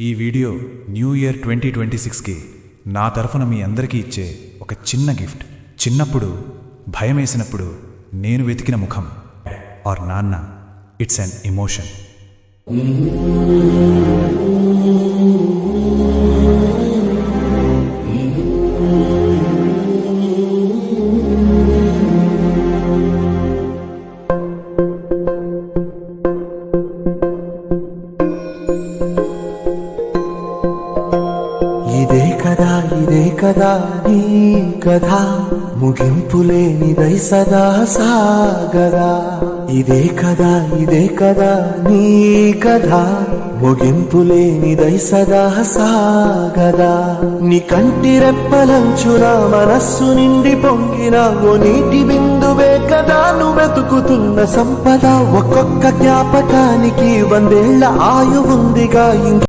ఈ video new year 2026కి నా తరఫున మీ అందరికీ ఇచ్చే ఒక చిన్న గిఫ్ట్. చిన్నప్పుడు భయమేసినప్పుడు నేను వెతికిన ముఖం ఆర్ నాన్న. It's an emotion. ఇదే కదా నీ కథ, ముగింపులేనిదై సదా సాగదా. ఇదే కదా నీ కథ, ముగింపులేనిదై సదా సాగదా. నీ కంటి రెప్పలంచున మనస్సు నిండి పొంగిన ఓ నీటి బిందువే కదా నువ్వు వెతుకుతున్న సంపద. ఒక్కొక్క జ్ఞాపకానికి 100 ఏళ్ల ఆయువుందిగా.